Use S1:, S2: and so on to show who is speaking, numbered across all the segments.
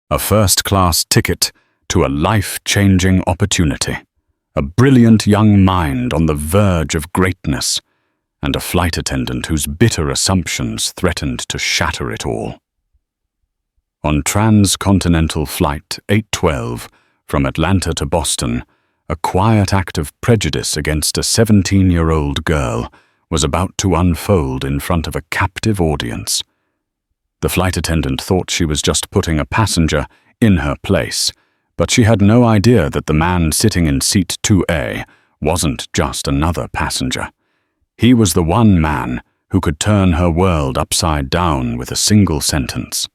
S1: A first-class ticket to a life-changing opportunity, a brilliant young mind on the verge of greatness, and a flight attendant whose bitter assumptions threatened to shatter it all. On Trans-Continental Flight 812 from Atlanta to Boston, a quiet act of prejudice against a 17-year-old girl was about to unfold in front of a captive audience. The flight attendant thought she was just putting a passenger in her place, but she had no idea that the man sitting in seat 2A wasn't just another passenger. He was the one man who could turn her world upside down with a single sentence.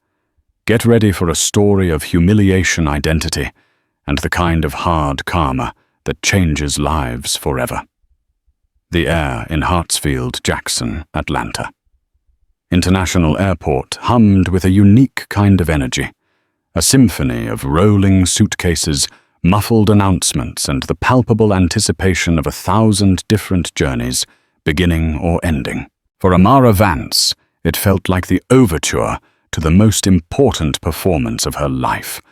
S1: Get ready for a story of humiliation identity and the kind of hard karma that changes lives forever. The Air in Hartsfield-Jackson, Atlanta. International Airport hummed with a unique kind of energy, a symphony of rolling suitcases, muffled announcements, and the palpable anticipation of 1,000 different journeys, beginning or ending. For Amara Vance, it felt like the overture to the most important performance of her life.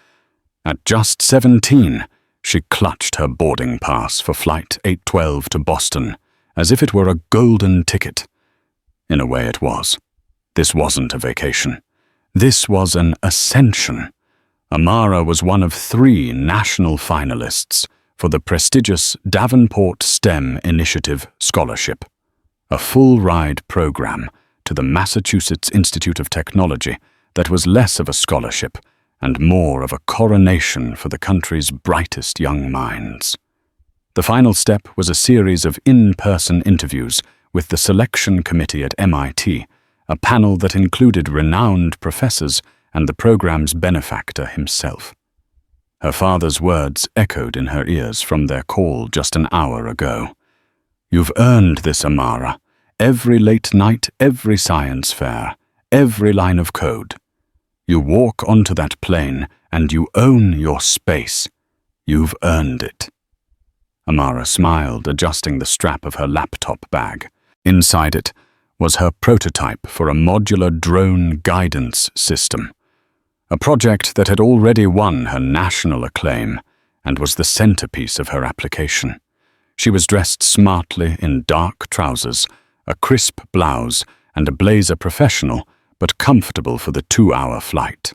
S1: At just 17, she clutched her boarding pass for Flight 812 to Boston, as if it were a golden ticket. In a way it was. This wasn't a vacation. This was an ascension. Amara was one of 3 national finalists for the prestigious Davenport STEM Initiative Scholarship, a full-ride program to the Massachusetts Institute of Technology that was less of a scholarship and more of a coronation for the country's brightest young minds. The final step was a series of in-person interviews with the selection committee at MIT, a panel that included renowned professors and the program's benefactor himself. Her father's words echoed in her ears from their call just an hour ago. "You've earned this, Amara. Every late night, every science fair, every line of code. You walk onto that plane and you own your space. You've earned it." Amara smiled, adjusting the strap of her laptop bag. Inside it was her prototype for a modular drone guidance system, a project that had already won her national acclaim and was the centerpiece of her application. She was dressed smartly in dark trousers, a crisp blouse, and a blazer professional, but comfortable for the 2-hour flight.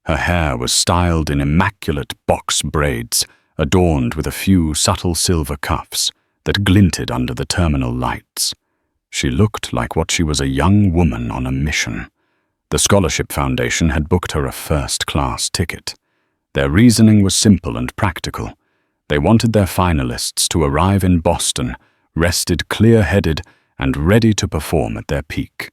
S1: Her hair was styled in immaculate box braids, adorned with a few subtle silver cuffs that glinted under the terminal lights. She looked like what she was, a young woman on a mission. The Scholarship Foundation had booked her a first-class ticket. Their reasoning was simple and practical. They wanted their finalists to arrive in Boston, rested, clear-headed, and ready to perform at their peak.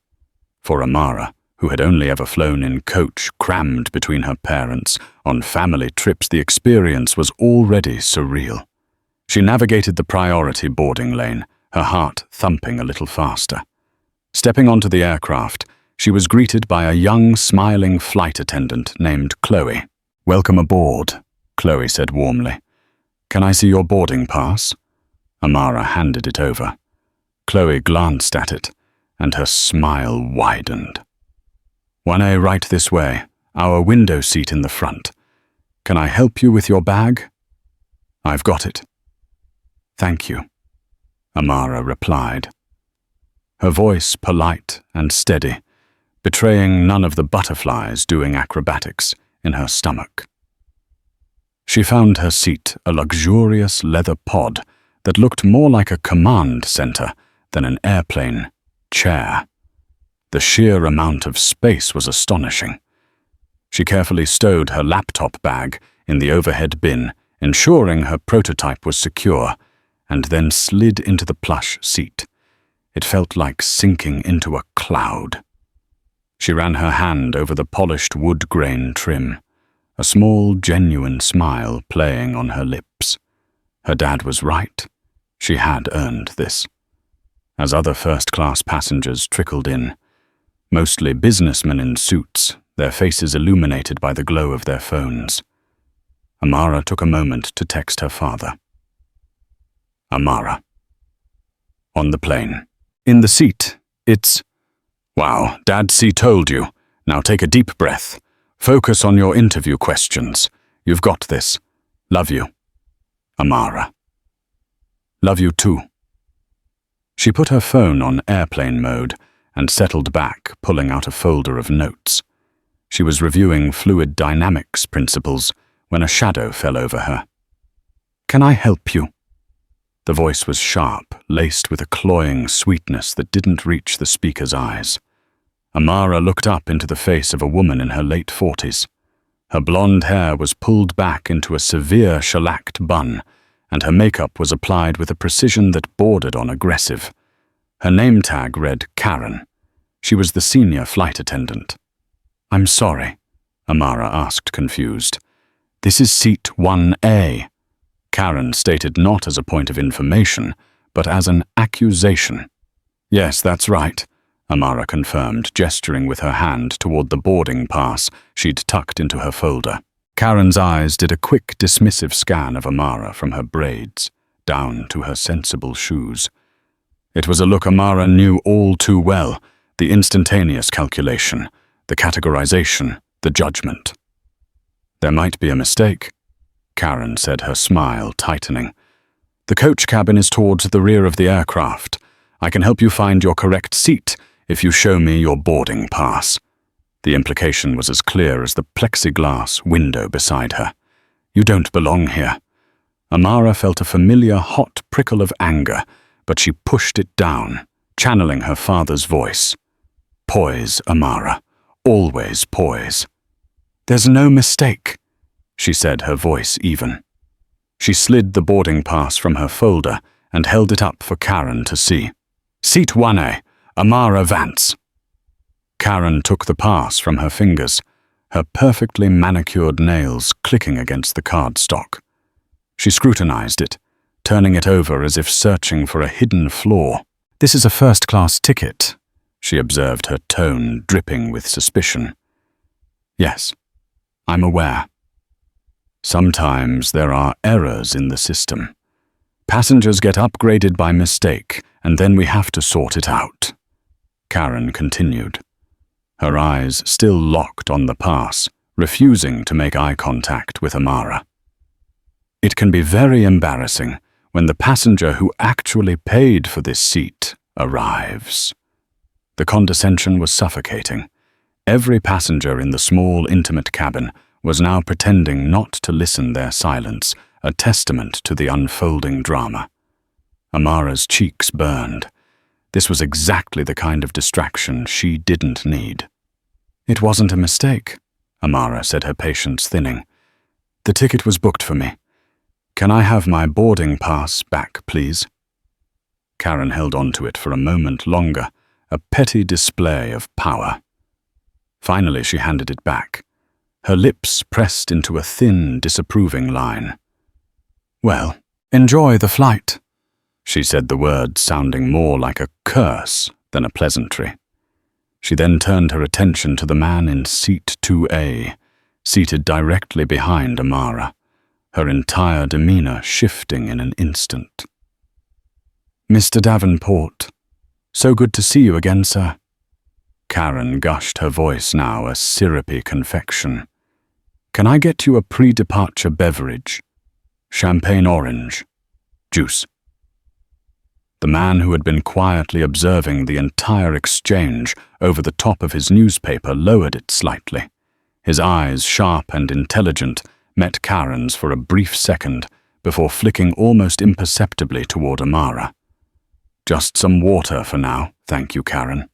S1: For Amara, who had only ever flown in coach crammed between her parents, on family trips, the experience was already surreal. She navigated the priority boarding lane, her heart thumping a little faster. Stepping onto the aircraft, she was greeted by a young, smiling flight attendant named Chloe. "Welcome aboard," Chloe said warmly. "Can I see your boarding pass?" Amara handed it over. Chloe glanced at it, and her smile widened. "1A right this way, our window seat in the front. Can I help you with your bag?" "I've got it." "Thank you," Amara replied. Her voice polite and steady, betraying none of the butterflies doing acrobatics in her stomach. She found her seat a luxurious leather pod that looked more like a command center than an airplane chair. The sheer amount of space was astonishing. She carefully stowed her laptop bag in the overhead bin, ensuring her prototype was secure, and then slid into the plush seat. It felt like sinking into a cloud. She ran her hand over the polished wood grain trim, a small, genuine smile playing on her lips. Her dad was right. She had earned this. As other first-class passengers trickled in, mostly businessmen in suits, their faces illuminated by the glow of their phones, Amara took a moment to text her father. Amara. On the plane. In the seat, it's... Wow, Dad C told you. Now take a deep breath. Focus on your interview questions. You've got this. Love you. Amara. Love you too. She put her phone on airplane mode and settled back, pulling out a folder of notes. She was reviewing fluid dynamics principles when a shadow fell over her. Can I help you? The voice was sharp, laced with a cloying sweetness that didn't reach the speaker's eyes. Amara looked up into the face of a woman in her late 40s. Her blonde hair was pulled back into a severe shellacked bun, and her makeup was applied with a precision that bordered on aggressive. Her name tag read Karen. She was the senior flight attendant. I'm sorry, Amara asked, confused. This is seat 1A. Karen stated not as a point of information, but as an accusation. Yes, that's right, Amara confirmed, gesturing with her hand toward the boarding pass she'd tucked into her folder. Karen's eyes did a quick, dismissive scan of Amara from her braids down to her sensible shoes. It was a look Amara knew all too well, the instantaneous calculation, the categorization, the judgment. There might be a mistake, Karen said, her smile tightening. The coach cabin is towards the rear of the aircraft. I can help you find your correct seat if you show me your boarding pass. The implication was as clear as the plexiglass window beside her. You don't belong here. Amara felt a familiar hot prickle of anger, but she pushed it down, channeling her father's voice. Poise, Amara. Always poise. There's no mistake, she said, her voice even. She slid the boarding pass from her folder and held it up for Karen to see. Seat 1A, Amara Vance. Karen took the pass from her fingers, her perfectly manicured nails clicking against the cardstock. She scrutinized it, turning it over as if searching for a hidden flaw. This is a first-class ticket, she observed, her tone dripping with suspicion. Yes, I'm aware. Sometimes there are errors in the system. Passengers get upgraded by mistake, and then we have to sort it out. Karen continued, her eyes still locked on the pass, refusing to make eye contact with Amara. It can be very embarrassing when the passenger who actually paid for this seat arrives. The condescension was suffocating. Every passenger in the small, intimate cabin was now pretending not to listen, their silence a testament to the unfolding drama. Amara's cheeks burned. This was exactly the kind of distraction she didn't need. It wasn't a mistake, Amara said, her patience thinning. The ticket was booked for me. Can I have my boarding pass back, please? Karen held on to it for a moment longer, a petty display of power. Finally, she handed it back, her lips pressed into a thin, disapproving line. Well, enjoy the flight, she said, the words sounding more like a curse than a pleasantry. She then turned her attention to the man in seat 2A, seated directly behind Amara, her entire demeanor shifting in an instant. Mr. Davenport, so good to see you again, sir. Karen gushed, her voice now a syrupy confection. Can I get you a pre-departure beverage? Champagne orange. Juice. The man who had been quietly observing the entire exchange over the top of his newspaper lowered it slightly. His eyes, sharp and intelligent, met Karen's for a brief second before flicking almost imperceptibly toward Amara. Just some water for now, thank you, Karen,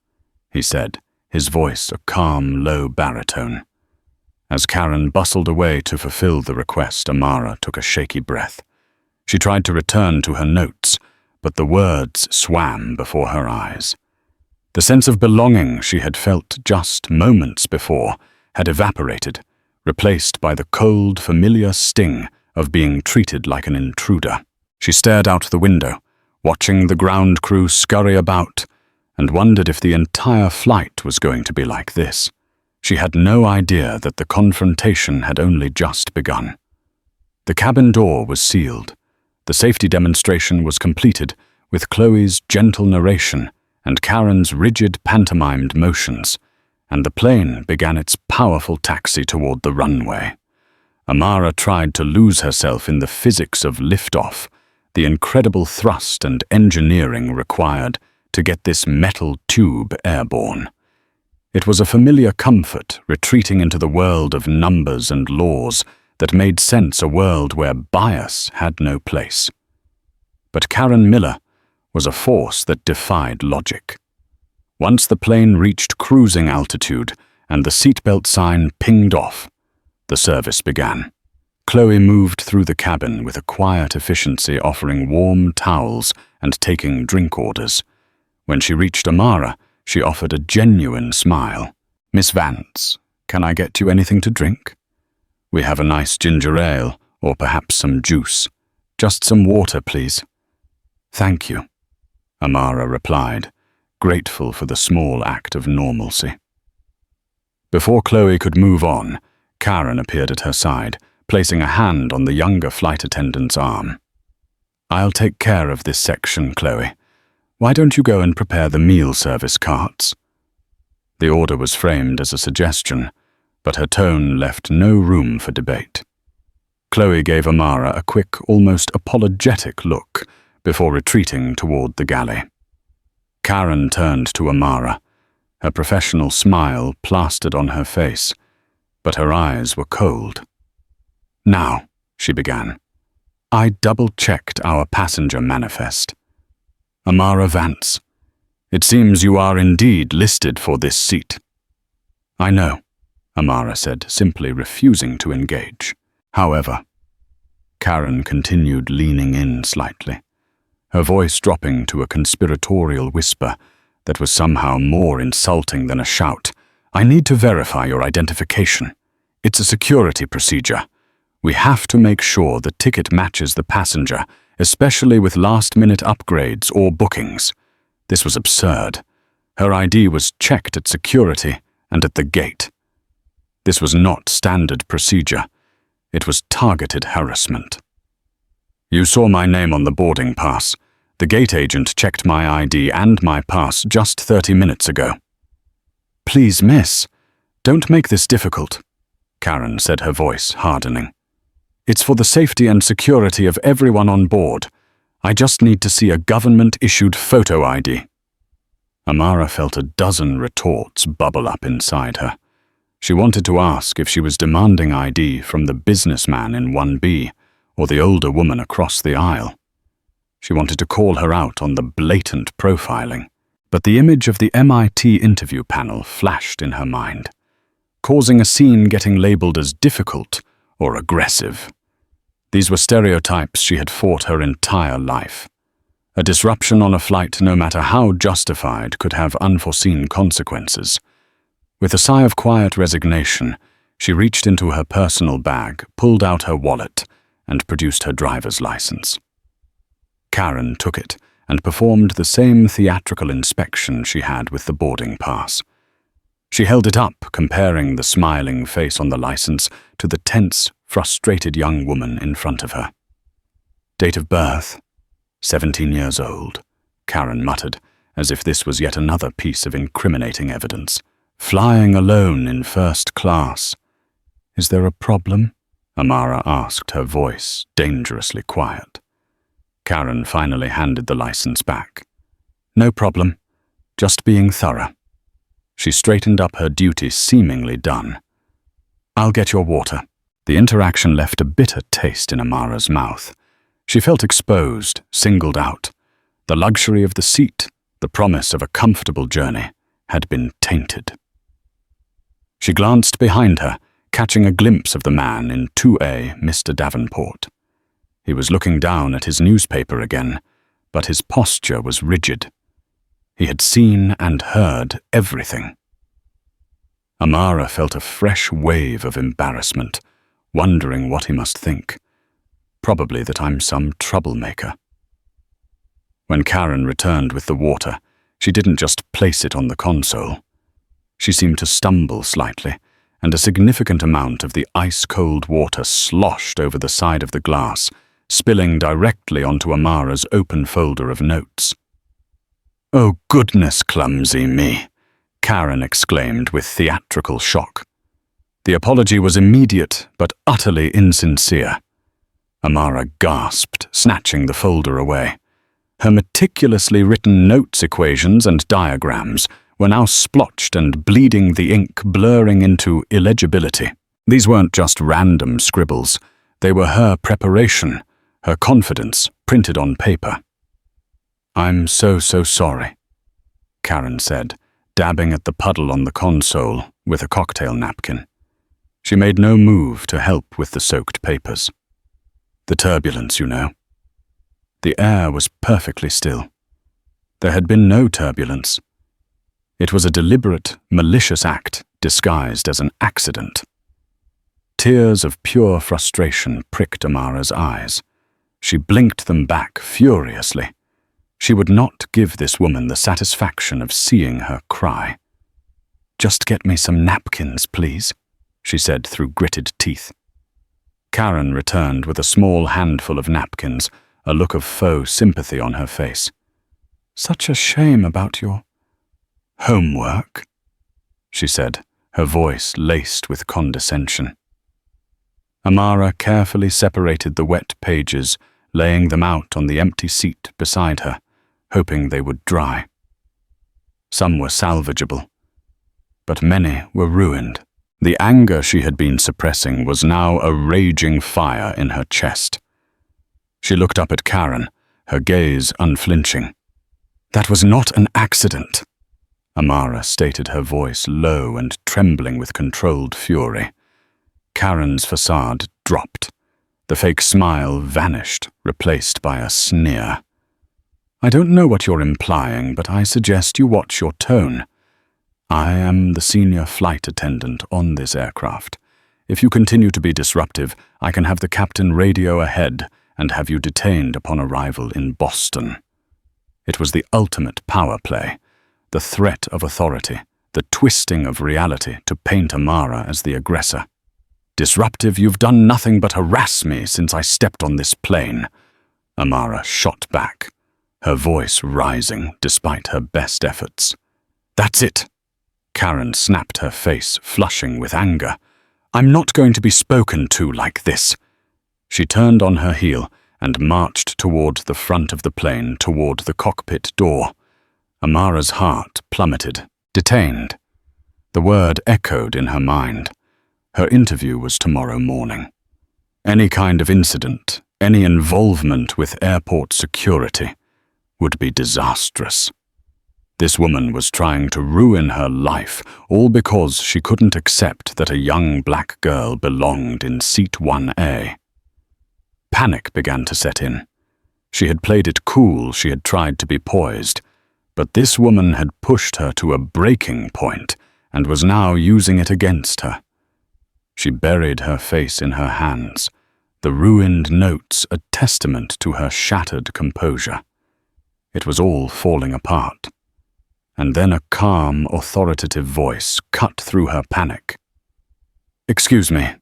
S1: he said, his voice a calm, low baritone. As Karen bustled away to fulfill the request, Amara took a shaky breath. She tried to return to her notes, but the words swam before her eyes. The sense of belonging she had felt just moments before had evaporated, replaced by the cold, familiar sting of being treated like an intruder. She stared out the window, watching the ground crew scurry about, and wondered if the entire flight was going to be like this. She had no idea that the confrontation had only just begun. The cabin door was sealed. The safety demonstration was completed, with Chloe's gentle narration and Karen's rigid pantomimed motions, and the plane began its powerful taxi toward the runway. Amara tried to lose herself in the physics of liftoff, the incredible thrust and engineering required to get this metal tube airborne. It was a familiar comfort retreating into the world of numbers and laws that made sense, a world where bias had no place. But Karen Miller was a force that defied logic. Once the plane reached cruising altitude and the seatbelt sign pinged off, the service began. Chloe moved through the cabin with a quiet efficiency, offering warm towels and taking drink orders. When she reached Amara, she offered a genuine smile. "Miss Vance, can I get you anything to drink? We have a nice ginger ale, or perhaps some juice. Just some water, please." "Thank you," Amara replied, grateful for the small act of normalcy. Before Chloe could move on, Karen appeared at her side, placing a hand on the younger flight attendant's arm. "I'll take care of this section, Chloe. Why don't you go and prepare the meal service carts?" The order was framed as a suggestion, but her tone left no room for debate. Chloe gave Amara a quick, almost apologetic look before retreating toward the galley. Karen turned to Amara, her professional smile plastered on her face, but her eyes were cold. "Now," she began, "I double-checked our passenger manifest. Amara Vance, it seems you are indeed listed for this seat." "I know," Amara said, simply refusing to engage. "However," Karen continued, leaning in slightly, her voice dropping to a conspiratorial whisper that was somehow more insulting than a shout, "I need to verify your identification. It's a security procedure. We have to make sure the ticket matches the passenger, especially with last-minute upgrades or bookings." This was absurd. Her ID was checked at security and at the gate. This was not standard procedure. It was targeted harassment. "You saw my name on the boarding pass. The gate agent checked my ID and my pass just 30 minutes ago." "Please, miss, don't make this difficult," Karen said, her voice hardening. "It's for the safety and security of everyone on board. I just need to see a government-issued photo ID." Amara felt a dozen retorts bubble up inside her. She wanted to ask if she was demanding ID from the businessman in 1B or the older woman across the aisle. She wanted to call her out on the blatant profiling, but the image of the MIT interview panel flashed in her mind, causing a scene getting labeled as difficult or aggressive. These were stereotypes she had fought her entire life. A disruption on a flight, no matter how justified, could have unforeseen consequences. With a sigh of quiet resignation, she reached into her personal bag, pulled out her wallet, and produced her driver's license. Karen took it and performed the same theatrical inspection she had with the boarding pass. She held it up, comparing the smiling face on the license to the tense, frustrated young woman in front of her. "Date of birth, 17 years old," Karen muttered, as if this was yet another piece of incriminating evidence. "Flying alone in first class. Is there a problem?" Amara asked, her voice dangerously quiet. Karen finally handed the license back. "No problem, just being thorough." She straightened up, her duty seemingly done. "I'll get your water." The interaction left a bitter taste in Amara's mouth. She felt exposed, singled out. The luxury of the seat, the promise of a comfortable journey, had been tainted. She glanced behind her, catching a glimpse of the man in 2A, Mr. Davenport. He was looking down at his newspaper again, but his posture was rigid. He had seen and heard everything. Amara felt a fresh wave of embarrassment, wondering what he must think. Probably that I'm some troublemaker. When Karen returned with the water, she didn't just place it on the console. She seemed to stumble slightly, and a significant amount of the ice-cold water sloshed over the side of the glass, spilling directly onto Amara's open folder of notes. "Oh goodness, clumsy me," Karen exclaimed with theatrical shock. The apology was immediate but utterly insincere. Amara gasped, snatching the folder away. Her meticulously written notes, equations, and diagrams were now splotched and bleeding, the ink blurring into illegibility. These weren't just random scribbles. They were her preparation, her confidence, printed on paper. "I'm so sorry," Karen said, dabbing at the puddle on the console with a cocktail napkin. She made no move to help with the soaked papers. "The turbulence, you know." The air was perfectly still. There had been no turbulence. It was a deliberate, malicious act disguised as an accident. Tears of pure frustration pricked Amara's eyes. She blinked them back furiously. She would not give this woman the satisfaction of seeing her cry. "Just get me some napkins, please," she said through gritted teeth. Karen returned with a small handful of napkins, a look of faux sympathy on her face. "Such a shame about your homework," she said, her voice laced with condescension. Amara carefully separated the wet pages, laying them out on the empty seat beside her, hoping they would dry. Some were salvageable, but many were ruined. The anger she had been suppressing was now a raging fire in her chest. She looked up at Karen, her gaze unflinching. "That was not an accident," Amara stated, her voice low and trembling with controlled fury. Karen's facade dropped. The fake smile vanished, replaced by a sneer. "I don't know what you're implying, but I suggest you watch your tone. I am the senior flight attendant on this aircraft. If you continue to be disruptive, I can have the captain radio ahead and have you detained upon arrival in Boston." It was the ultimate power play, the threat of authority, the twisting of reality to paint Amara as the aggressor. "Disruptive, you've done nothing but harass me since I stepped on this plane," Amara shot back, her voice rising despite her best efforts. "That's it." Karen snapped, her face flushing with anger. "I'm not going to be spoken to like this." She turned on her heel and marched toward the front of the plane, toward the cockpit door. Amara's heart plummeted, detained. The word echoed in her mind. Her interview was tomorrow morning. Any kind of incident, any involvement with airport security, would be disastrous. This woman was trying to ruin her life, all because she couldn't accept that a young black girl belonged in seat 1A. Panic began to set in. She had played it cool, she had tried to be poised, but this woman had pushed her to a breaking point and was now using it against her. She buried her face in her hands, the ruined notes a testament to her shattered composure. It was all falling apart. And then a calm, authoritative voice cut through her panic. "Excuse me,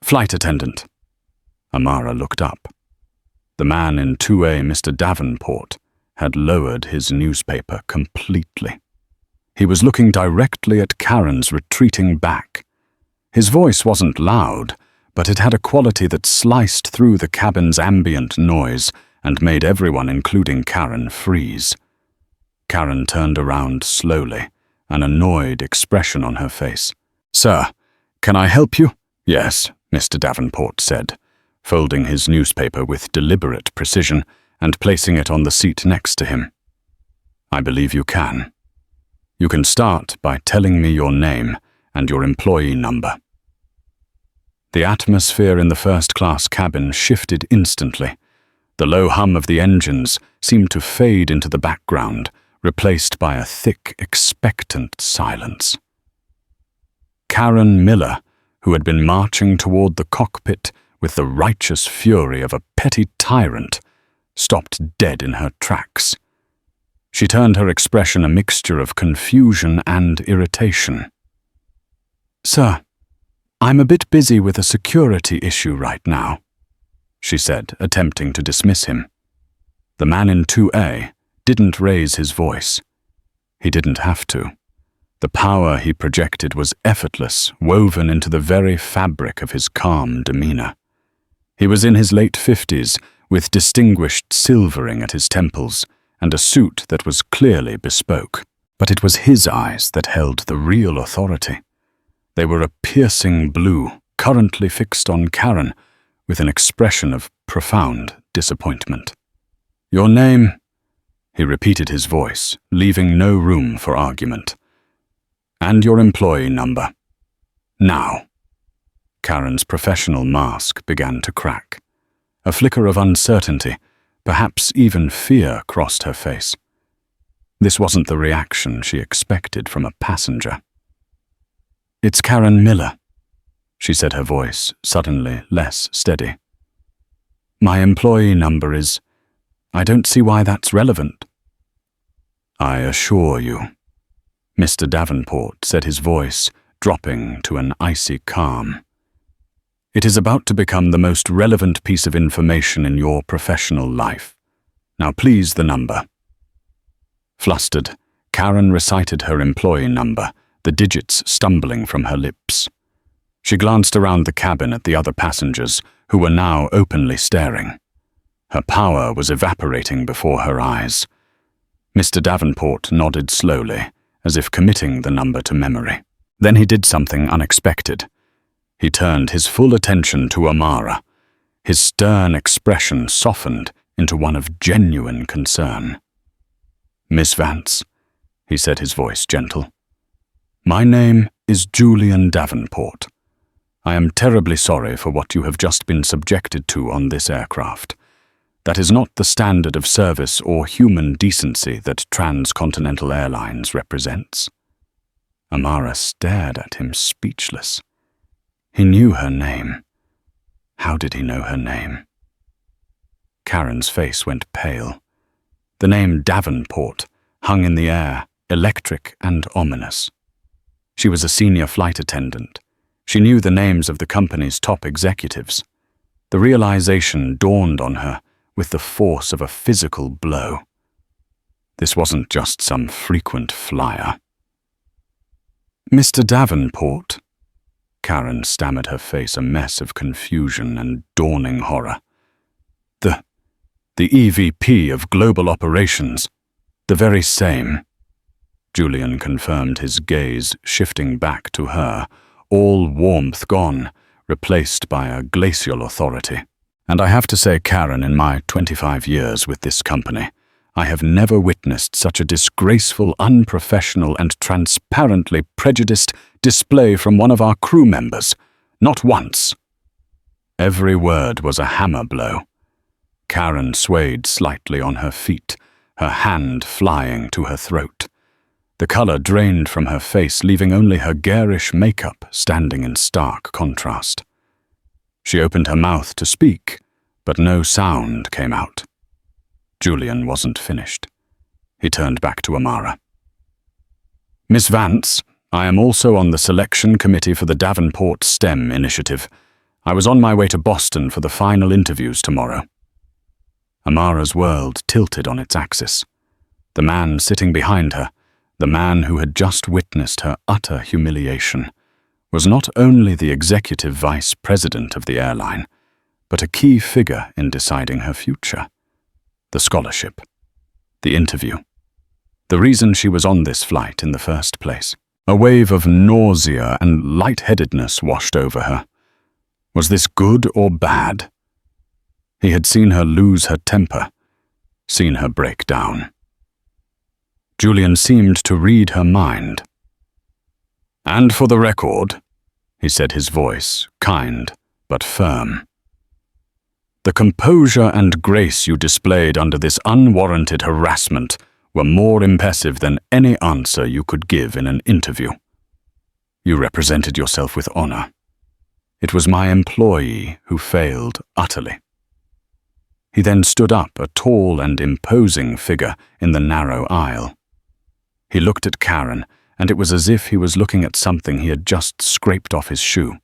S1: flight attendant." Amara looked up. The man in 2A, Mr. Davenport, had lowered his newspaper completely. He was looking directly at Karen's retreating back. His voice wasn't loud, but it had a quality that sliced through the cabin's ambient noise and made everyone, including Karen, freeze. Karen turned around slowly, an annoyed expression on her face. "Sir, can I help you?" "Yes," Mr. Davenport said, folding his newspaper with deliberate precision and placing it on the seat next to him. "I believe you can. You can start by telling me your name and your employee number." The atmosphere in the first-class cabin shifted instantly. The low hum of the engines seemed to fade into the background, replaced by a thick, expectant silence. Karen Miller, who had been marching toward the cockpit with the righteous fury of a petty tyrant, stopped dead in her tracks. She turned, her expression a mixture of confusion and irritation. "Sir, I'm a bit busy with a security issue right now," she said, attempting to dismiss him. The man in 2A didn't raise his voice. He didn't have to. The power he projected was effortless, woven into the very fabric of his calm demeanor. He was in his late 50s, with distinguished silvering at his temples and a suit that was clearly bespoke. But it was his eyes that held the real authority. They were a piercing blue, currently fixed on Karen, with an expression of profound disappointment. "Your name?" He repeated his voice, leaving no room for argument. "And your employee number. Now." Karen's professional mask began to crack. A flicker of uncertainty, perhaps even fear, crossed her face. This wasn't the reaction she expected from a passenger. "It's Karen Miller," she said, her voice suddenly less steady. "My employee number is... I don't see why that's relevant." "I assure you," Mr. Davenport said, his voice dropping to an icy calm, "it is about to become the most relevant piece of information in your professional life. Now please, the number." Flustered, Karen recited her employee number, the digits stumbling from her lips. She glanced around the cabin at the other passengers, who were now openly staring. Her power was evaporating before her eyes. Mr. Davenport nodded slowly, as if committing the number to memory. Then he did something unexpected. He turned his full attention to Amara. His stern expression softened into one of genuine concern. "Miss Vance," he said, his voice gentle. "My name is Julian Davenport. I am terribly sorry for what you have just been subjected to on this aircraft. That is not the standard of service or human decency that Trans-Continental Airlines represents." Amara stared at him, speechless. He knew her name. How did he know her name? Karen's face went pale. The name Davenport hung in the air, electric and ominous. She was a senior flight attendant. She knew the names of the company's top executives. The realization dawned on her with the force of a physical blow. This wasn't just some frequent flyer. "Mr. Davenport," Karen stammered, her face a mess of confusion and dawning horror. The EVP of Global Operations, the very same." Julian confirmed, his gaze shifting back to her, all warmth gone, replaced by a glacial authority. "And I have to say, Karen, in my 25 years with this company, I have never witnessed such a disgraceful, unprofessional, and transparently prejudiced display from one of our crew members. Not once." Every word was a hammer blow. Karen swayed slightly on her feet, her hand flying to her throat. The color drained from her face, leaving only her garish makeup standing in stark contrast. She opened her mouth to speak, but no sound came out. Julian wasn't finished. He turned back to Amara. "Miss Vance, I am also on the selection committee for the Davenport STEM initiative. I was on my way to Boston for the final interviews tomorrow." Amara's world tilted on its axis. The man sitting behind her, the man who had just witnessed her utter humiliation, was not only the executive vice president of the airline, but a key figure in deciding her future. The scholarship, the interview, the reason she was on this flight in the first place. A wave of nausea and lightheadedness washed over her. Was this good or bad? He had seen her lose her temper, seen her break down. Julian seemed to read her mind. "And for the record," he said, his voice kind but firm, "the composure and grace you displayed under this unwarranted harassment were more impressive than any answer you could give in an interview. You represented yourself with honor. It was my employee who failed utterly." He then stood up, a tall and imposing figure in the narrow aisle. He looked at Karen, and it was as if he was looking at something he had just scraped off his shoe.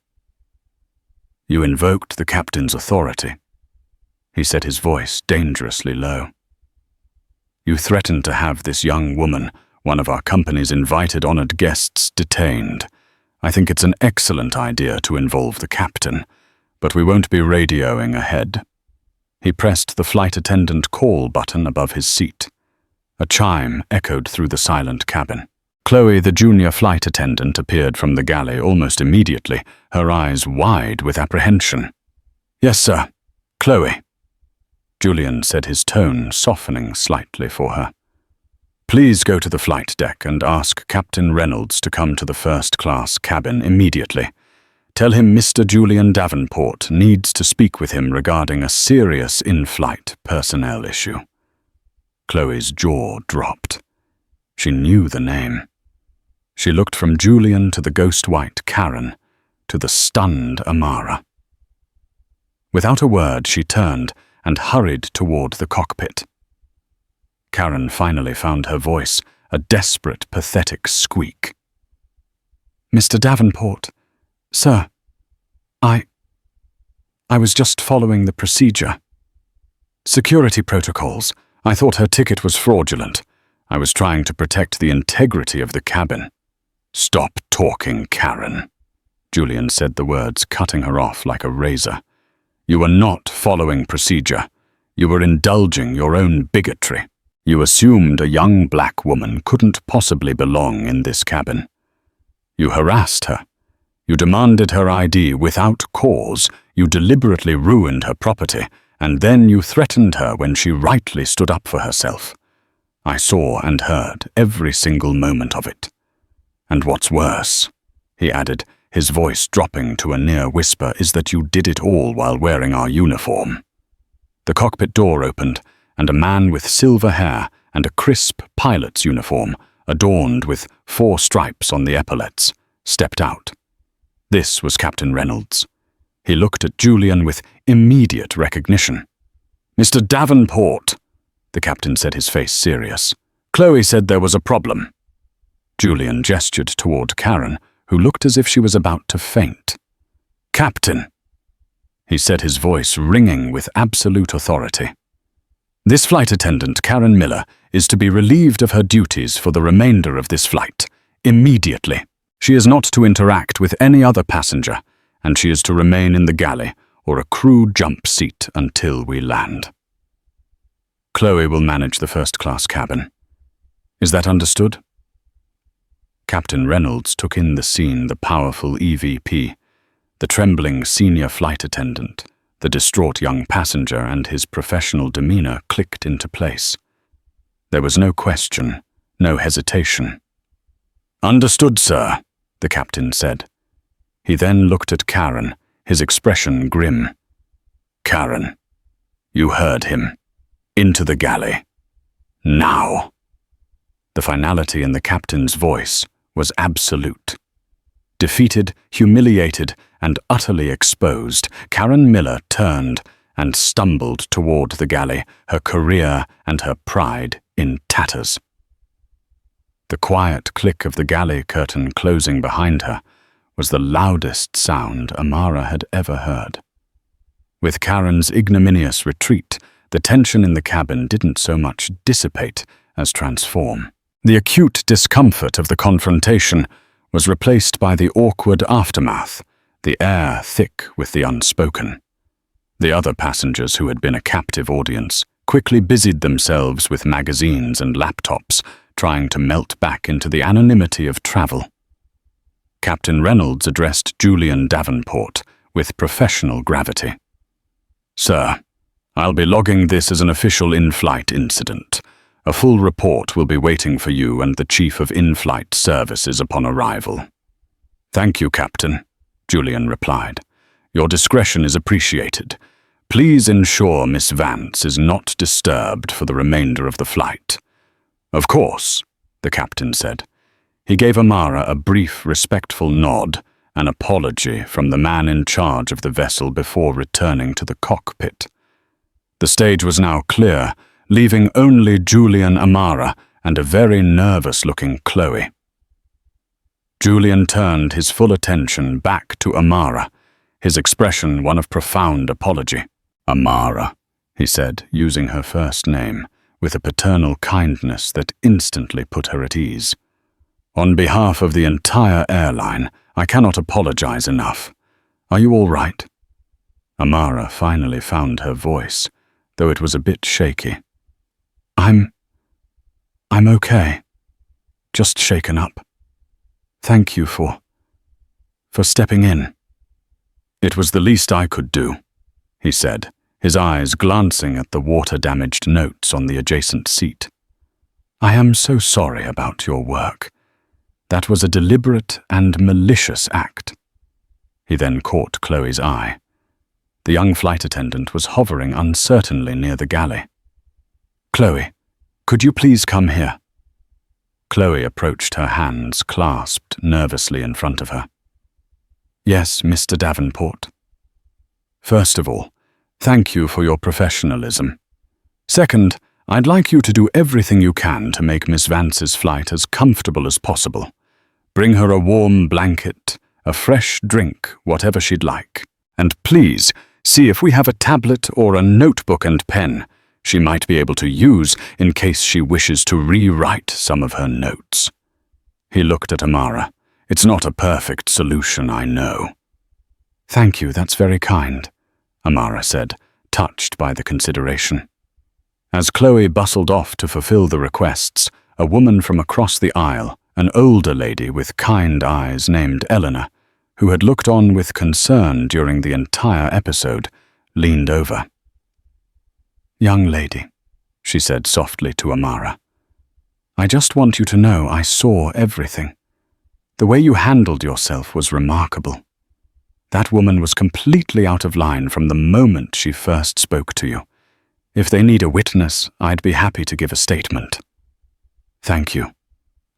S1: "You invoked the captain's authority," he said, his voice dangerously low. "You threatened to have this young woman One of our company's invited honored guests detained. I think it's an excellent idea to involve the captain, but we won't be radioing ahead." He pressed the flight attendant call button above his seat. A chime echoed through the silent cabin. Chloe, the junior flight attendant, appeared from the galley almost immediately, her eyes wide with apprehension. "Yes, sir. Chloe," Julian said, his tone softening slightly for her. "Please go to the flight deck and ask Captain Reynolds to come to the first-class cabin immediately. Tell him Mr. Julian Davenport needs to speak with him regarding a serious in-flight personnel issue." Chloe's jaw dropped. She knew the name. She looked from Julian to the ghost-white Karen, to the stunned Amara. Without a word, she turned and hurried toward the cockpit. Karen finally found her voice, a desperate, pathetic squeak. "Mr. Davenport, sir, I was just following the procedure. Security protocols. I thought her ticket was fraudulent. I was trying to protect the integrity of the cabin." "Stop talking, Karen," Julian said, the words cutting her off like a razor. "You were not following procedure. You were indulging your own bigotry. You assumed a young black woman couldn't possibly belong in this cabin. You harassed her. You demanded her ID without cause. You deliberately ruined her property, and then you threatened her when she rightly stood up for herself. I saw and heard every single moment of it. And what's worse," he added, his voice dropping to a near whisper, "is that you did it all while wearing our uniform." The cockpit door opened, and a man with silver hair and a crisp pilot's uniform, adorned with 4 stripes on the epaulets, stepped out. This was Captain Reynolds. He looked at Julian with immediate recognition. "Mr. Davenport," the captain said, his face serious. "Chloe said there was a problem." Julian gestured toward Karen, who looked as if she was about to faint. "Captain," he said, his voice ringing with absolute authority. "This flight attendant, Karen Miller, is to be relieved of her duties for the remainder of this flight, immediately. She is not to interact with any other passenger, and she is to remain in the galley or a crew jump seat until we land. Chloe will manage the first-class cabin. Is that understood?" Captain Reynolds took in the scene, the powerful EVP, the trembling senior flight attendant, the distraught young passenger, and his professional demeanor clicked into place. There was no question, no hesitation. "Understood, sir," the captain said. He then looked at Karen, his expression grim. "Karen, you heard him. Into the galley. Now." The finality in the captain's voice was absolute. Defeated, humiliated, and utterly exposed, Karen Miller turned and stumbled toward the galley, her career and her pride in tatters. The quiet click of the galley curtain closing behind her was the loudest sound Amara had ever heard. With Karen's ignominious retreat, the tension in the cabin didn't so much dissipate as transform. The acute discomfort of the confrontation was replaced by the awkward aftermath, the air thick with the unspoken. The other passengers, who had been a captive audience, quickly busied themselves with magazines and laptops, trying to melt back into the anonymity of travel. Captain Reynolds addressed Julian Davenport with professional gravity. "Sir, I'll be logging this as an official in-flight incident. A full report will be waiting for you and the Chief of In-Flight Services upon arrival." "Thank you, Captain," Julian replied. "Your discretion is appreciated. Please ensure Miss Vance is not disturbed for the remainder of the flight." "Of course," the captain said. He gave Amara a brief, respectful nod, an apology from the man in charge of the vessel before returning to the cockpit. The stage was now clear, leaving only Julian, Amara, and a very nervous-looking Chloe. Julian turned his full attention back to Amara, his expression one of profound apology. "Amara," he said, using her first name, with a paternal kindness that instantly put her at ease. "On behalf of the entire airline, I cannot apologize enough. Are you all right?" Amara finally found her voice, though it was a bit shaky. I'm okay. Just shaken up. Thank you for stepping in." "It was the least I could do," he said, his eyes glancing at the water-damaged notes on the adjacent seat. "I am so sorry about your work. That was a deliberate and malicious act." He then caught Chloe's eye. The young flight attendant was hovering uncertainly near the galley. "Chloe, could you please come here?" Chloe approached, her hands clasped nervously in front of her. "Yes, Mr. Davenport." "First of all, thank you for your professionalism. Second, I'd like you to do everything you can to make Miss Vance's flight as comfortable as possible. Bring her a warm blanket, a fresh drink, whatever she'd like. And please, see if we have a tablet or a notebook and pen she might be able to use in case she wishes to rewrite some of her notes." He looked at Amara. "It's not a perfect solution, I know." "Thank you, that's very kind," Amara said, touched by the consideration. As Chloe bustled off to fulfill the requests, a woman from across the aisle, an older lady with kind eyes named Eleanor, who had looked on with concern during the entire episode, leaned over. "Young lady," she said softly to Amara, "I just want you to know I saw everything. The way you handled yourself was remarkable. That woman was completely out of line from the moment she first spoke to you. If they need a witness, I'd be happy to give a statement." "Thank you,"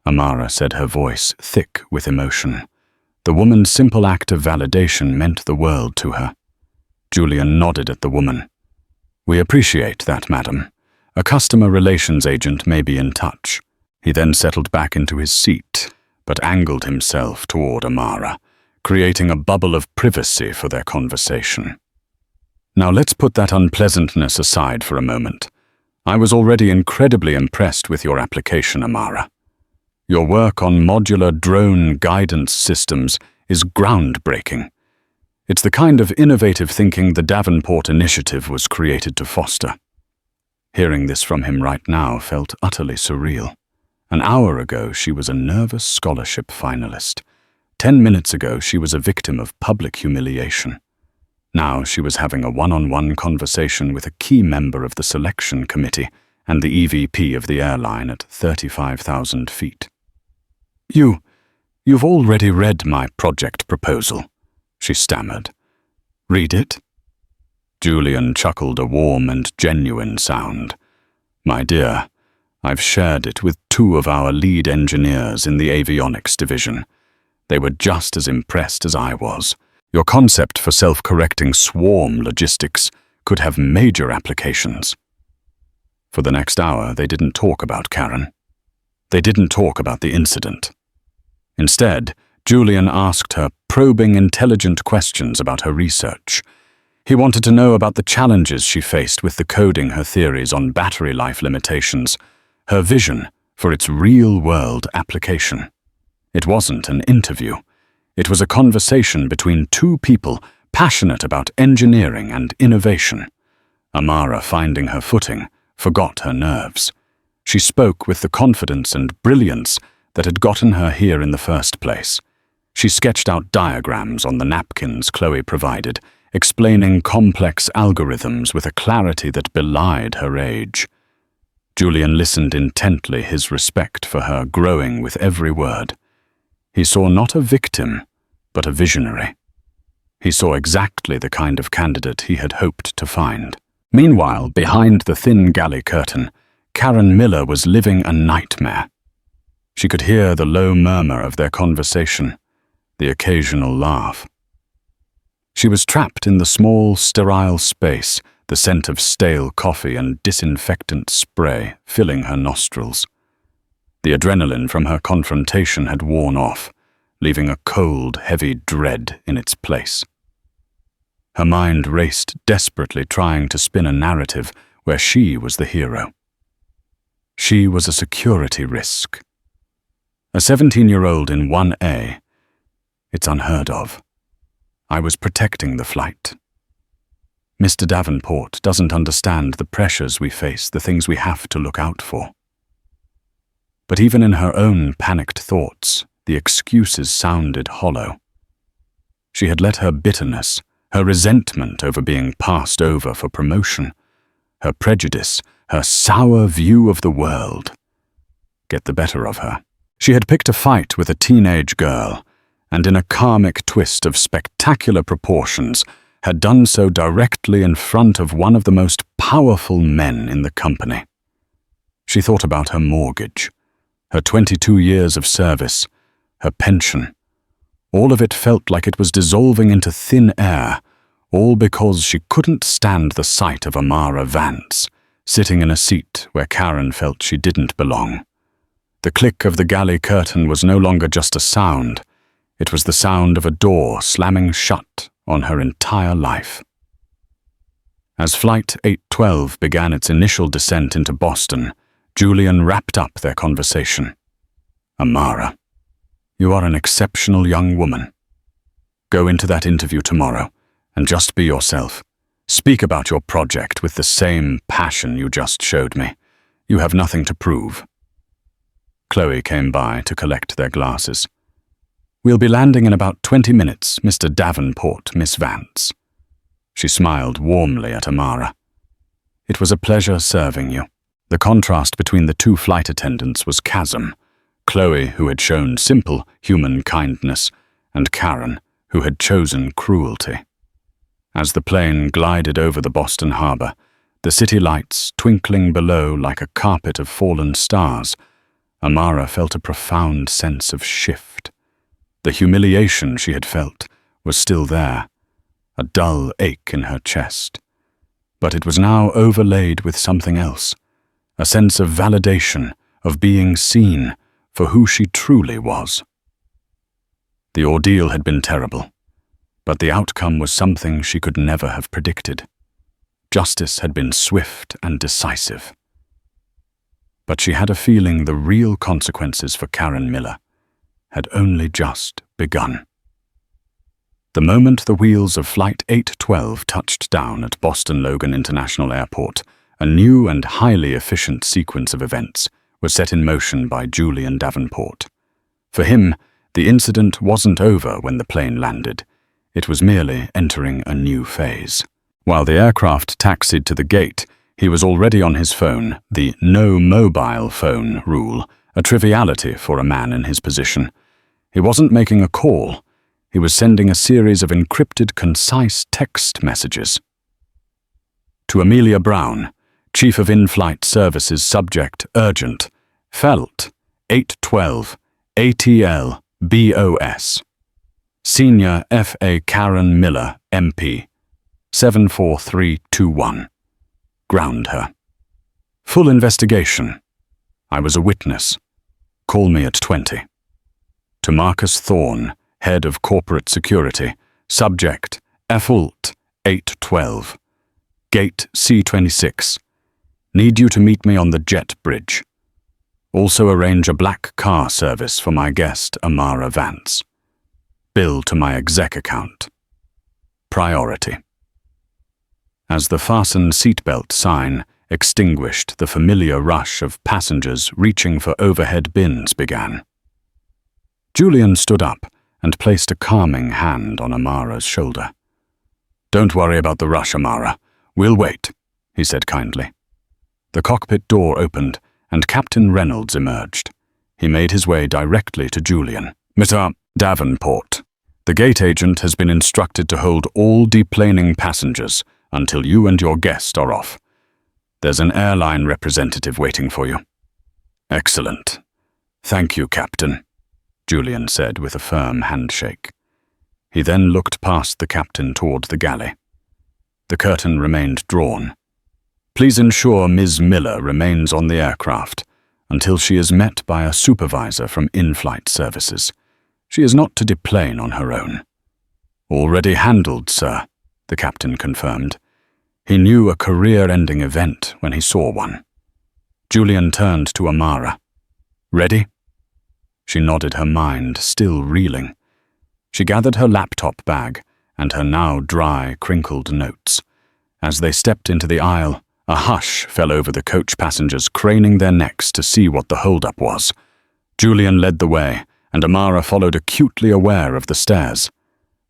S1: Amara said, her voice thick with emotion. The woman's simple act of validation meant the world to her. Julian nodded at the woman. "We appreciate that, madam. A customer relations agent may be in touch." He then settled back into his seat, but angled himself toward Amara, creating a bubble of privacy for their conversation. "Now let's put that unpleasantness aside for a moment. I was already incredibly impressed with your application, Amara. Your work on modular drone guidance systems is groundbreaking. It's the kind of innovative thinking the Davenport Initiative was created to foster." Hearing this from him right now felt utterly surreal. An hour ago, she was a nervous scholarship finalist. 10 minutes ago, she was a victim of public humiliation. Now she was having a one-on-one conversation with a key member of the selection committee and the EVP of the airline at 35,000 feet. You've already read my project proposal," she stammered. "Read it?" Julian chuckled a warm and genuine sound. "My dear, I've shared it with 2 of our lead engineers in the avionics division. They were just as impressed as I was. Your concept for self-correcting swarm logistics could have major applications." For the next hour, they didn't talk about Karen. They didn't talk about the incident. Instead, Julian asked her probing, intelligent questions about her research. He wanted to know about the challenges she faced with decoding her theories on battery life limitations, her vision for its real-world application. It wasn't an interview. It was a conversation between 2 people passionate about engineering and innovation. Amara, finding her footing, forgot her nerves. She spoke with the confidence and brilliance that had gotten her here in the first place. She sketched out diagrams on the napkins Chloe provided, explaining complex algorithms with a clarity that belied her age. Julian listened intently, his respect for her growing with every word. He saw not a victim, but a visionary. He saw exactly the kind of candidate he had hoped to find. Meanwhile, behind the thin galley curtain, Karen Miller was living a nightmare. She could hear the low murmur of their conversation, the occasional laugh. She was trapped in the small, sterile space, the scent of stale coffee and disinfectant spray filling her nostrils. The adrenaline from her confrontation had worn off, leaving a cold, heavy dread in its place. Her mind raced desperately, trying to spin a narrative where she was the hero. She was a security risk. A 17-year-old in 1A. It's unheard of. I was protecting the flight. Mr. Davenport doesn't understand the pressures we face, the things we have to look out for. But even in her own panicked thoughts, the excuses sounded hollow. She had let her bitterness, her resentment over being passed over for promotion, her prejudice, her sour view of the world, get the better of her. She had picked a fight with a teenage girl, and in a karmic twist of spectacular proportions, had done so directly in front of one of the most powerful men in the company. She thought about her mortgage, her 22 years of service, her pension. All of it felt like it was dissolving into thin air, all because she couldn't stand the sight of Amara Vance, sitting in a seat where Karen felt she didn't belong. The click of the galley curtain was no longer just a sound. It was the sound of a door slamming shut on her entire life. As Flight 812 began its initial descent into Boston, Julian wrapped up their conversation. Amara, you are an exceptional young woman. Go into that interview tomorrow and just be yourself. Speak about your project with the same passion you just showed me. You have nothing to prove. Chloe came by to collect their glasses. We'll be landing in about 20 minutes, Mr. Davenport, Miss Vance. She smiled warmly at Amara. It was a pleasure serving you. The contrast between the two flight attendants was chasm. Chloe, who had shown simple human kindness, and Karen, who had chosen cruelty. As the plane glided over the Boston harbor, the city lights twinkling below like a carpet of fallen stars, Amara felt a profound sense of shift. The humiliation she had felt was still there, a dull ache in her chest. But it was now overlaid with something else, a sense of validation, of being seen for who she truly was. The ordeal had been terrible, but the outcome was something she could never have predicted. Justice had been swift and decisive. But she had a feeling the real consequences for Karen Miller had only just begun. The moment the wheels of Flight 812 touched down at Boston Logan International Airport, a new and highly efficient sequence of events was set in motion by Julian Davenport. For him, the incident wasn't over when the plane landed. It was merely entering a new phase. While the aircraft taxied to the gate, he was already on his phone, the no mobile phone rule, a triviality for a man in his position. He wasn't making a call. He was sending a series of encrypted, concise text messages. To Amelia Brown, Chief of In-Flight Services, subject, urgent, Felt, 812, ATL, BOS. Senior F.A. Karen Miller, MP, 74321. Ground her. Full investigation. I was a witness. Call me at 20. To Marcus Thorne, Head of Corporate Security, subject, F.Ult, 812. Gate C26. Need you to meet me on the jet bridge. Also arrange a black car service for my guest, Amara Vance. Bill to my exec account. Priority. As the fasten seatbelt sign extinguished, the familiar rush of passengers reaching for overhead bins began. Julian stood up and placed a calming hand on Amara's shoulder. Don't worry about the rush, Amara. We'll wait, he said kindly. The cockpit door opened, and Captain Reynolds emerged. He made his way directly to Julian. Mr. Davenport, the gate agent has been instructed to hold all deplaning passengers until you and your guest are off. There's an airline representative waiting for you. Excellent. Thank you, Captain, Julian said with a firm handshake. He then looked past the captain toward the galley. The curtain remained drawn. Please ensure Ms. Miller remains on the aircraft until she is met by a supervisor from in-flight services. She is not to deplane on her own. Already handled, sir, the captain confirmed. He knew a career-ending event when he saw one. Julian turned to Amara. "Ready?" She nodded her mind, still reeling. She gathered her laptop bag and her now dry, crinkled notes. As they stepped into the aisle, a hush fell over the coach passengers, craning their necks to see what the holdup was. Julian led the way, and Amara followed, acutely aware of the stares.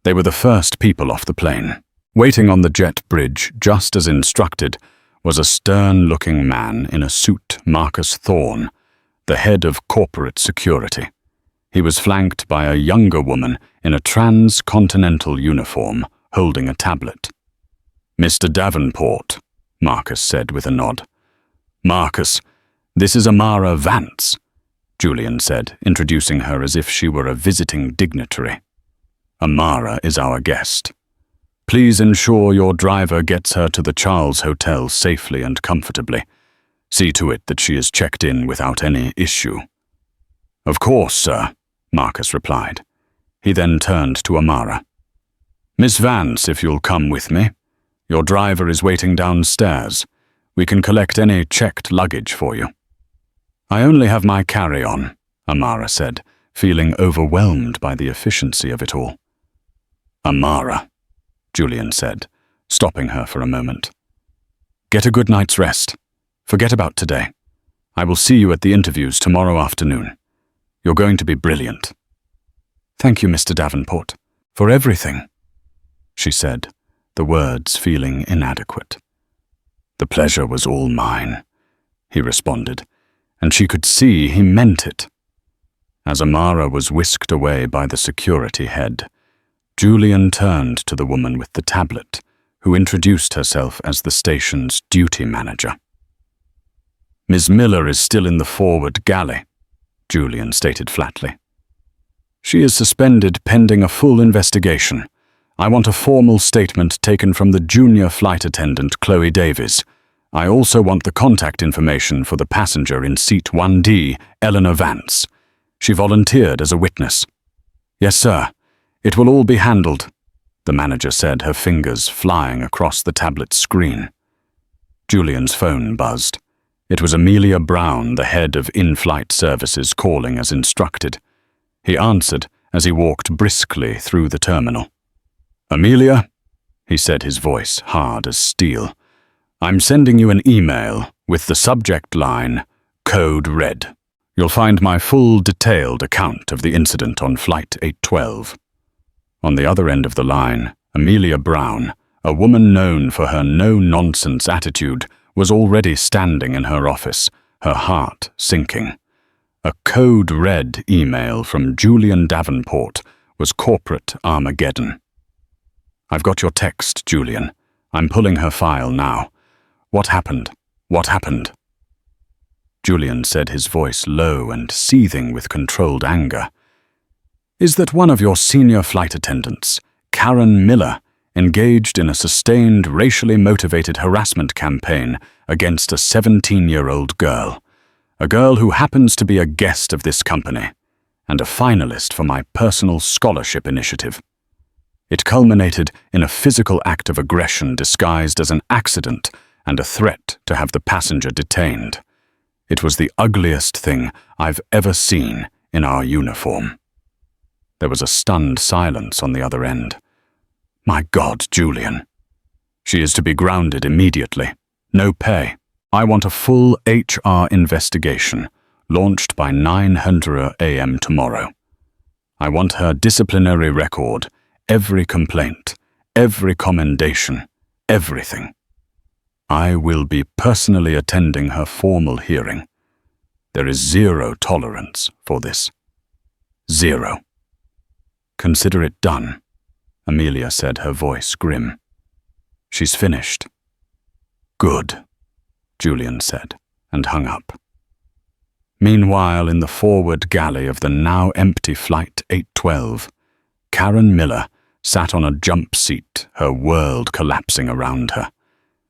S1: They were the first people off the plane. Waiting on the jet bridge, just as instructed, was a stern-looking man in a suit, Marcus Thorne, the head of corporate security. He was flanked by a younger woman in a Trans-Continental uniform, holding a tablet. "Mr. Davenport," Marcus said with a nod. "Marcus, this is Amara Vance," Julian said, introducing her as if she were a visiting dignitary. "Amara is our guest. Please ensure your driver gets her to the Charles Hotel safely and comfortably. See to it that she is checked in without any issue." "Of course, sir," Marcus replied. He then turned to Amara. "Miss Vance, if you'll come with me. Your driver is waiting downstairs. We can collect any checked luggage for you." "I only have my carry-on," Amara said, feeling overwhelmed by the efficiency of it all. "Amara," Julian said, stopping her for a moment. "Get a good night's rest. Forget about today. I will see you at the interviews tomorrow afternoon. You're going to be brilliant." "Thank you, Mr. Davenport, for everything," she said, the words feeling inadequate. "The pleasure was all mine," he responded, and she could see he meant it. As Amara was whisked away by the security head, Julian turned to the woman with the tablet, who introduced herself as the station's duty manager. "Ms. Miller is still in the forward galley," Julian stated flatly. "She is suspended pending a full investigation. I want a formal statement taken from the junior flight attendant, Chloe Davies. I also want the contact information for the passenger in seat 1D, Amara Vance. She volunteered as a witness." "Yes, sir. It will all be handled," the manager said, her fingers flying across the tablet screen. Julian's phone buzzed. It was Amelia Brown, the head of in-flight services, calling as instructed. He answered as he walked briskly through the terminal. "Amelia," he said, his voice hard as steel, "I'm sending you an email with the subject line, Code Red. You'll find my full detailed account of the incident on Flight 812. On the other end of the line, Amelia Brown, a woman known for her no-nonsense attitude, was already standing in her office, her heart sinking. A Code Red email from Julian Davenport was corporate Armageddon. "I've got your text, Julian. I'm pulling her file now. What happened? What happened?" Julian said, his voice low and seething with controlled anger. "Is that one of your senior flight attendants, Karen Miller, engaged in a sustained racially motivated harassment campaign against a 17-year-old girl, a girl who happens to be a guest of this company and a finalist for my personal scholarship initiative. It culminated in a physical act of aggression disguised as an accident and a threat to have the passenger detained. It was the ugliest thing I've ever seen in our uniform." There was a stunned silence on the other end. "My God, Julian. She is to be grounded immediately. No pay. I want a full HR investigation, launched by 900 a.m. tomorrow. I want her disciplinary record, every complaint, every commendation, everything. I will be personally attending her formal hearing. There is zero tolerance for this. Zero." "Consider it done," Amelia said, her voice grim. "She's finished." "Good," Julian said, and hung up. Meanwhile, in the forward galley of the now empty Flight 812, Karen Miller sat on a jump seat, her world collapsing around her.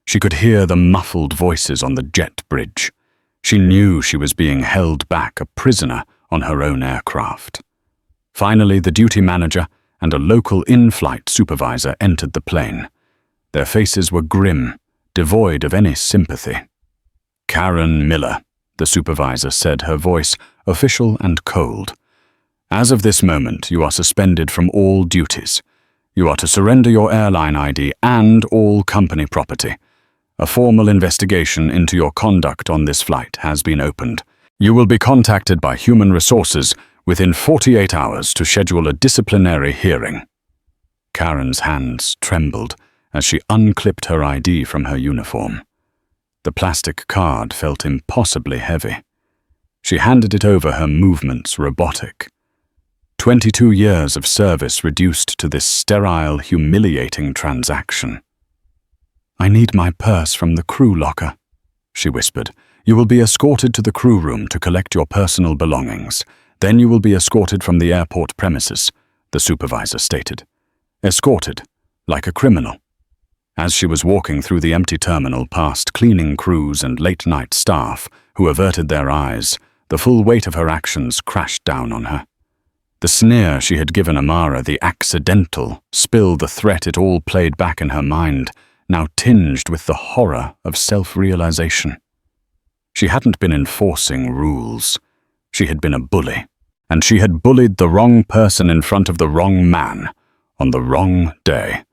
S1: She could hear the muffled voices on the jet bridge. She knew she was being held back, a prisoner on her own aircraft. Finally, the duty manager and a local in-flight supervisor entered the plane. Their faces were grim, devoid of any sympathy. "Karen Miller," the supervisor said, her voice official and cold. "As of this moment, you are suspended from all duties. You are to surrender your airline ID and all company property. A formal investigation into your conduct on this flight has been opened. You will be contacted by Human Resources within 48 hours to schedule a disciplinary hearing." Karen's hands trembled as she unclipped her ID from her uniform. The plastic card felt impossibly heavy. She handed it over, her movements robotic. 22 years of service reduced to this sterile, humiliating transaction. "I need my purse from the crew locker," she whispered. "You will be escorted to the crew room to collect your personal belongings. Then you will be escorted from the airport premises," the supervisor stated. "Escorted, like a criminal." As she was walking through the empty terminal past cleaning crews and late-night staff who averted their eyes, the full weight of her actions crashed down on her. The sneer she had given Amara, the accidental spill, the threat, it all played back in her mind, now tinged with the horror of self-realization. She hadn't been enforcing rules. She had been a bully, and she had bullied the wrong person in front of the wrong man on the wrong day.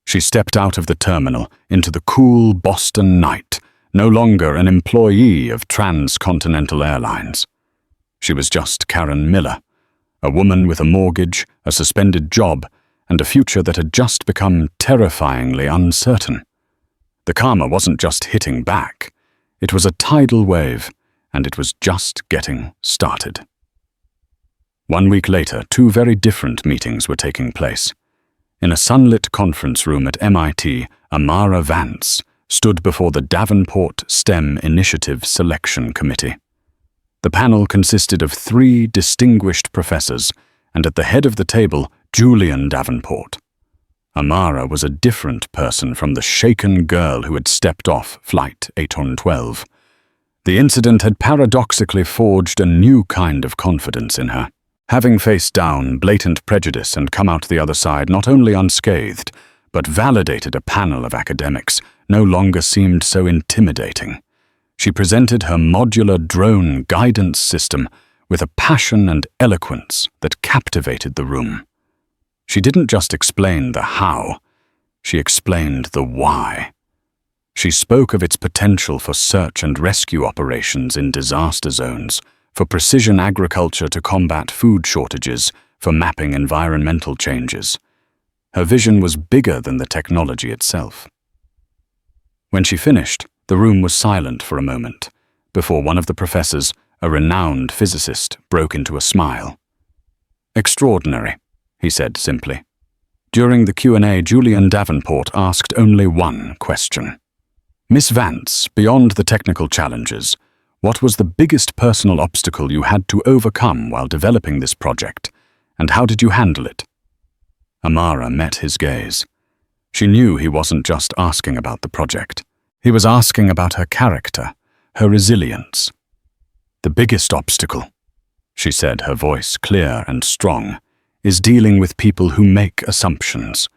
S1: She stepped out of the terminal into the cool Boston night, no longer an employee of Trans-Continental Airlines. She was just Karen Miller, a woman with a mortgage, a suspended job, and a future that had just become terrifyingly uncertain. The karma wasn't just hitting back. It was a tidal wave, and it was just getting started. 1 week later, 2 very different meetings were taking place. In a sunlit conference room at MIT, Amara Vance stood before the Davenport STEM Initiative Selection Committee. The panel consisted of 3 distinguished professors, and at the head of the table, Julian Davenport. Amara was a different person from the shaken girl who had stepped off Flight 812. The incident had paradoxically forged a new kind of confidence in her. Having faced down blatant prejudice and come out the other side not only unscathed, but validated a panel of academics, no longer seemed so intimidating. She presented her modular drone guidance system with a passion and eloquence that captivated the room. She didn't just explain the how, she explained the why. She spoke of its potential for search and rescue operations in disaster zones, for precision agriculture to combat food shortages, for mapping environmental changes. Her vision was bigger than the technology itself. When she finished, the room was silent for a moment, before one of the professors, a renowned physicist, broke into a smile. "Extraordinary," he said simply. During the Q&A, Julian Davenport asked only one question. "Miss Vance, beyond the technical challenges, what was the biggest personal obstacle you had to overcome while developing this project, and how did you handle it?" Amara met his gaze. She knew he wasn't just asking about the project. He was asking about her character, her resilience. "The biggest obstacle," she said, her voice clear and strong, "is dealing with people who make assumptions.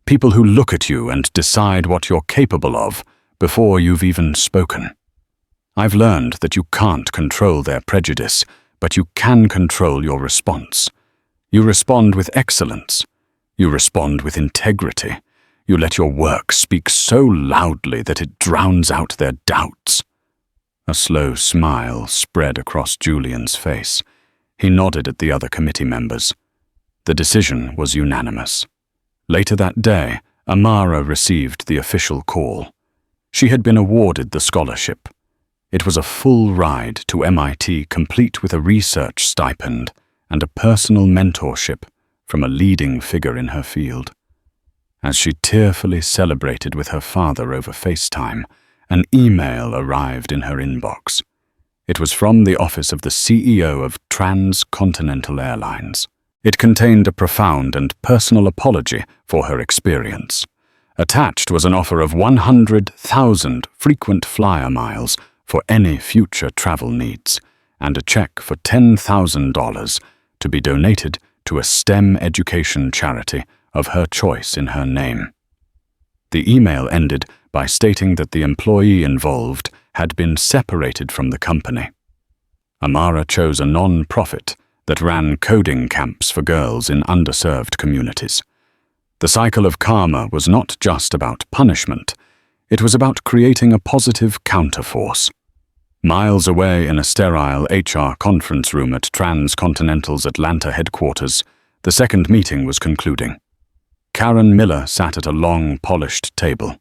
S1: People who look at you and decide what you're capable of before you've even spoken. I've learned that you can't control their prejudice, but you can control your response. You respond with excellence. You respond with integrity. You let your work speak so loudly that it drowns out their doubts." A slow smile spread across Julian's face. He nodded at the other committee members. The decision was unanimous. Later that day, Amara received the official call. She had been awarded the scholarship. It was a full ride to MIT, complete with a research stipend and a personal mentorship from a leading figure in her field. As she tearfully celebrated with her father over FaceTime, an email arrived in her inbox. It was from the office of the CEO of Trans-Continental Airlines. It contained a profound and personal apology for her experience. Attached was an offer of 100,000 frequent flyer miles for any future travel needs, and a check for $10,000 to be donated to a STEM education charity of her choice in her name. The email ended by stating that the employee involved had been separated from the company. Amara chose a non-profit that ran coding camps for girls in underserved communities. The cycle of karma was not just about punishment, it was about creating a positive counterforce. Miles away in a sterile HR conference room at Trans-Continental's Atlanta headquarters, the second meeting was concluding. Karen Miller sat at a long, polished table.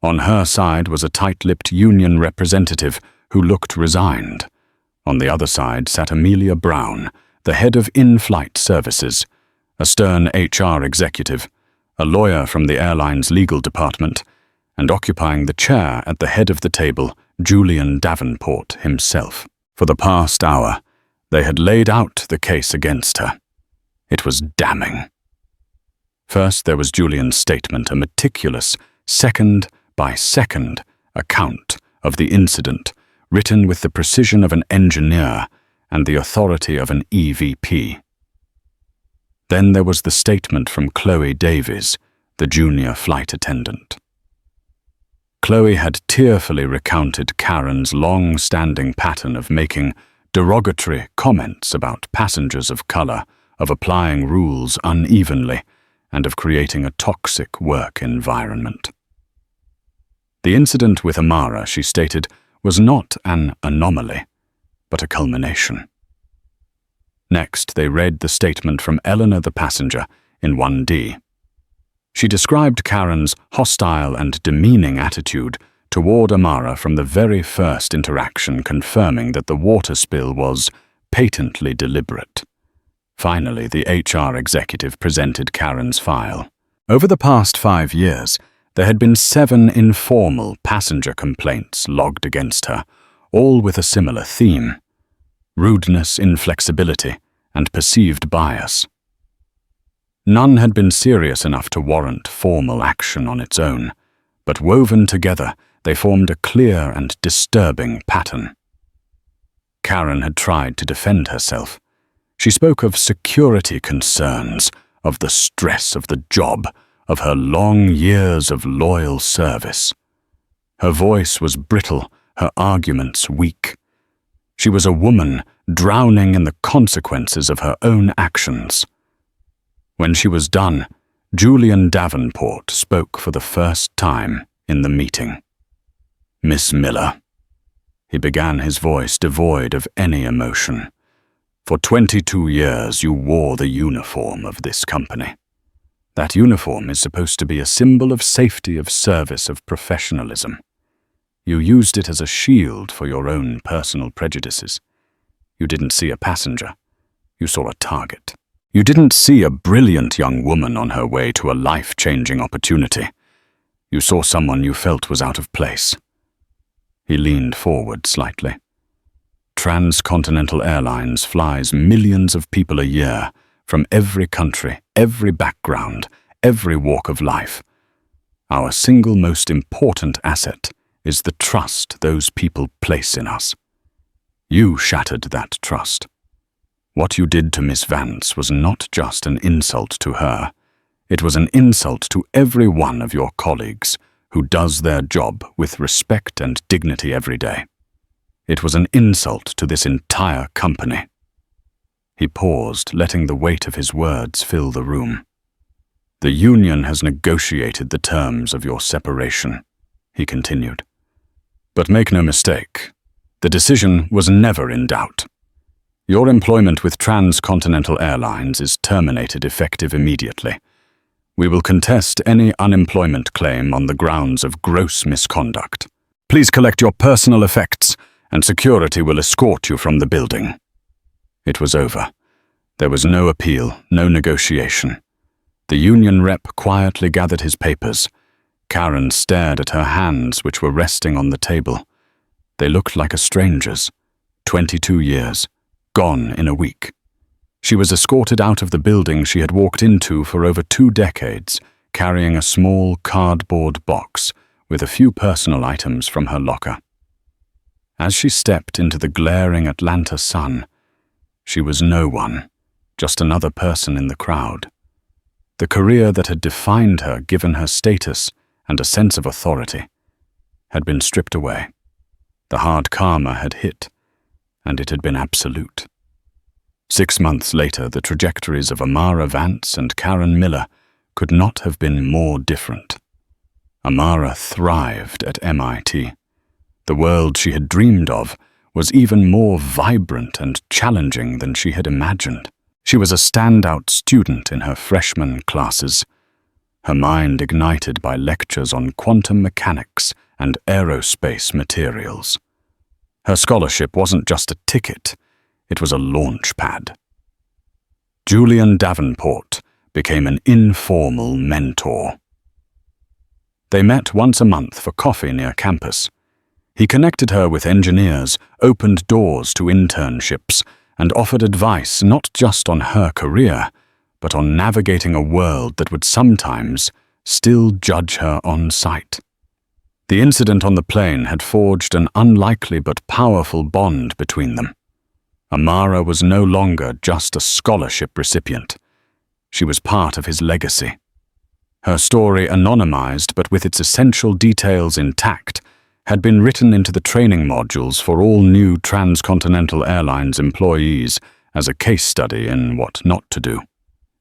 S1: On her side was a tight-lipped union representative who looked resigned. On the other side sat Amelia Brown, the head of in-flight services, a stern HR executive, a lawyer from the airline's legal department, and occupying the chair at the head of the table, Julian Davenport himself. For the past hour, they had laid out the case against her. It was damning. First, there was Julian's statement, a meticulous, second-by-second account of the incident, written with the precision of an engineer and the authority of an EVP. Then there was the statement from Chloe Davies, the junior flight attendant. Chloe had tearfully recounted Karen's long-standing pattern of making derogatory comments about passengers of color, of applying rules unevenly, and of creating a toxic work environment. The incident with Amara, she stated, was not an anomaly, but a culmination. Next, they read the statement from Eleanor the passenger in 1D. She described Karen's hostile and demeaning attitude toward Amara from the very first interaction, confirming that the water spill was patently deliberate. Finally, the HR executive presented Karen's file. Over the past 5 years, there had been 7 informal passenger complaints logged against her, all with a similar theme: rudeness, inflexibility, and perceived bias. None had been serious enough to warrant formal action on its own, but woven together, they formed a clear and disturbing pattern. Karen had tried to defend herself. She spoke of security concerns, of the stress of the job, of her long years of loyal service. Her voice was brittle, her arguments weak. She was a woman drowning in the consequences of her own actions. When she was done, Julian Davenport spoke for the first time in the meeting. "Miss Miller," he began, his voice devoid of any emotion. "For 22 years you wore the uniform of this company. That uniform is supposed to be a symbol of safety, of service, of professionalism. You used it as a shield for your own personal prejudices. You didn't see a passenger. You saw a target. You didn't see a brilliant young woman on her way to a life-changing opportunity. You saw someone you felt was out of place." He leaned forward slightly. Trans-Continental Airlines flies millions of people a year from every country, every background, every walk of life. Our single most important asset is the trust those people place in us. You shattered that trust. What you did to Miss Vance was not just an insult to her. It was an insult to every one of your colleagues who does their job with respect and dignity every day. It was an insult to this entire company. He paused, letting the weight of his words fill the room. "The union has negotiated the terms of your separation," he continued. "But make no mistake, the decision was never in doubt. Your employment with Trans-Continental Airlines is terminated effective immediately. We will contest any unemployment claim on the grounds of gross misconduct. Please collect your personal effects, and security will escort you from the building." It was over. There was no appeal, no negotiation. The union rep quietly gathered his papers. Karen stared at her hands, which were resting on the table. They looked like a stranger's. 22 years. Gone in a week. She was escorted out of the building she had walked into for over 2 decades, carrying a small cardboard box with a few personal items from her locker. As she stepped into the glaring Atlanta sun, she was no one, just another person in the crowd. The career that had defined her, given her status and a sense of authority, had been stripped away. The hard karma had hit, and it had been absolute. 6 months later, the trajectories of Amara Vance and Karen Miller could not have been more different. Amara thrived at MIT. The world she had dreamed of was even more vibrant and challenging than she had imagined. She was a standout student in her freshman classes, her mind ignited by lectures on quantum mechanics and aerospace materials. Her scholarship wasn't just a ticket, it was a launch pad. Julian Davenport became an informal mentor. They met once a month for coffee near campus. He connected her with engineers, opened doors to internships, and offered advice not just on her career, but on navigating a world that would sometimes still judge her on sight. The incident on the plane had forged an unlikely but powerful bond between them. Amara was no longer just a scholarship recipient. She was part of his legacy. Her story, anonymized but with its essential details intact, had been written into the training modules for all new Trans-Continental Airlines employees as a case study in what not to do.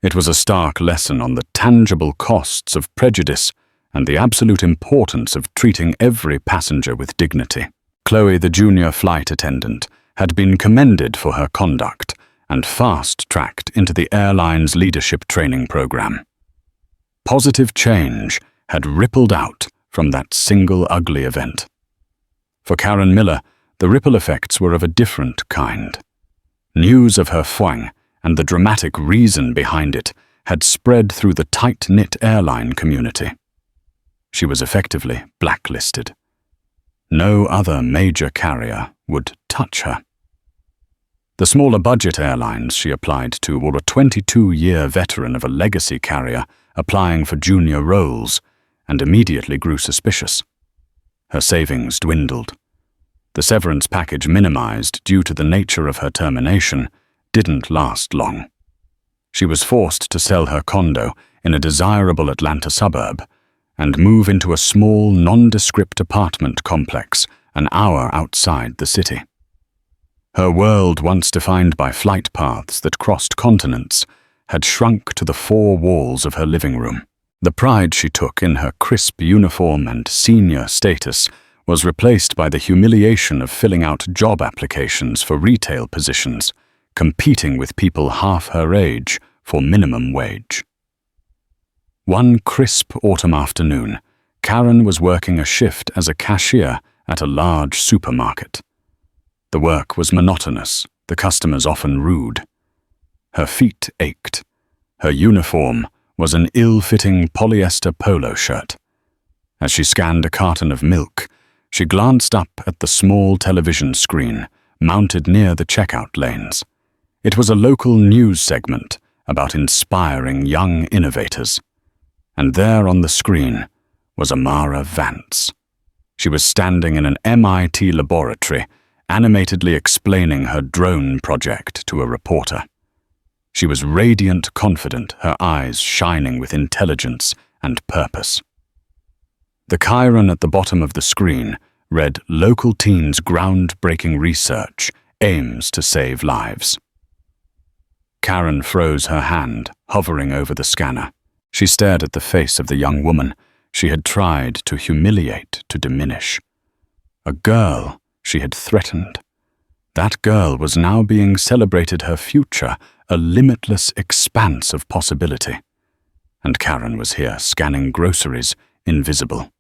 S1: It was a stark lesson on the tangible costs of prejudice and the absolute importance of treating every passenger with dignity. Chloe, the junior flight attendant, had been commended for her conduct and fast-tracked into the airline's leadership training program. Positive change had rippled out from that single ugly event. For Karen Miller, the ripple effects were of a different kind. News of her fwang and the dramatic reason behind it had spread through the tight-knit airline community. She was effectively blacklisted. No other major carrier would touch her. The smaller budget airlines she applied to were a 22-year veteran of a legacy carrier applying for junior roles, and immediately grew suspicious. Her savings dwindled. The severance package, minimized due to the nature of her termination, didn't last long. She was forced to sell her condo in a desirable Atlanta suburb and move into a small, nondescript apartment complex an hour outside the city. Her world, once defined by flight paths that crossed continents, had shrunk to the 4 walls of her living room. The pride she took in her crisp uniform and senior status was replaced by the humiliation of filling out job applications for retail positions, competing with people half her age for minimum wage. One crisp autumn afternoon, Karen was working a shift as a cashier at a large supermarket. The work was monotonous, the customers often rude. Her feet ached. Her uniform was an ill-fitting polyester polo shirt. As she scanned a carton of milk, she glanced up at the small television screen mounted near the checkout lanes. It was a local news segment about inspiring young innovators. And there on the screen was Amara Vance. She was standing in an MIT laboratory, animatedly explaining her drone project to a reporter. She was radiant confident, her eyes shining with intelligence and purpose. The chyron at the bottom of the screen read, "Local teens' groundbreaking research aims to save lives." Karen froze her hand, hovering over the scanner. She stared at the face of the young woman she had tried to humiliate, to diminish. A girl she had threatened. That girl was now being celebrated, her future, a limitless expanse of possibility. And Karen was here, scanning groceries, invisible.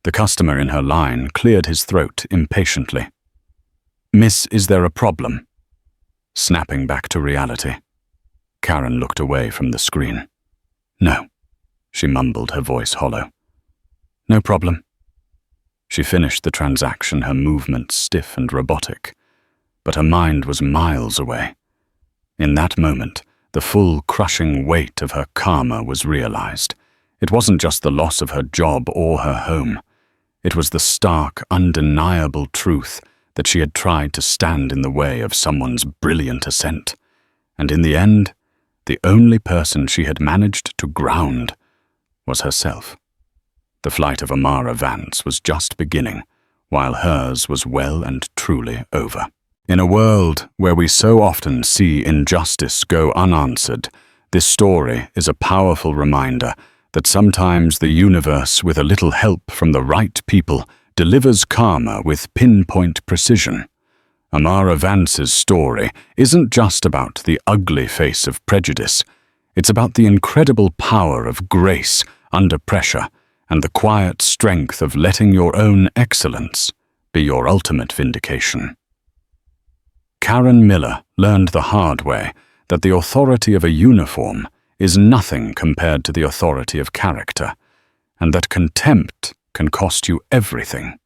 S1: The customer in her line cleared his throat impatiently. "Miss, is there a problem?" Snapping back to reality, Karen looked away from the screen. "No," she mumbled, her voice hollow. "No problem." She finished the transaction, her movements stiff and robotic, but her mind was miles away. In that moment, the full crushing weight of her karma was realized. It wasn't just the loss of her job or her home. It was the stark, undeniable truth that she had tried to stand in the way of someone's brilliant ascent. And in the end, the only person she had managed to ground was herself. The flight of Amara Vance was just beginning, while hers was well and truly over. In a world where we so often see injustice go unanswered, this story is a powerful reminder that sometimes the universe, with a little help from the right people, delivers karma with pinpoint precision. Amara Vance's story isn't just about the ugly face of prejudice. It's about the incredible power of grace under pressure and the quiet strength of letting your own excellence be your ultimate vindication. Karen Miller learned the hard way that the authority of a uniform is nothing compared to the authority of character, and that contempt can cost you everything.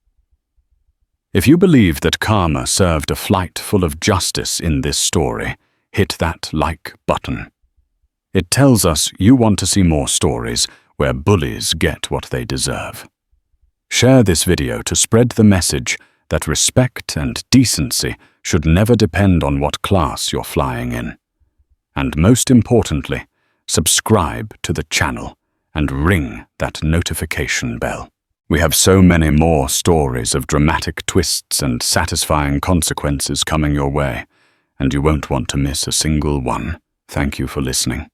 S1: If you believe that karma served a flight full of justice in this story, hit that like button. It tells us you want to see more stories where bullies get what they deserve. Share this video to spread the message that respect and decency should never depend on what class you're flying in. And most importantly, subscribe to the channel and ring that notification bell. We have so many more stories of dramatic twists and satisfying consequences coming your way, and you won't want to miss a single one. Thank you for listening.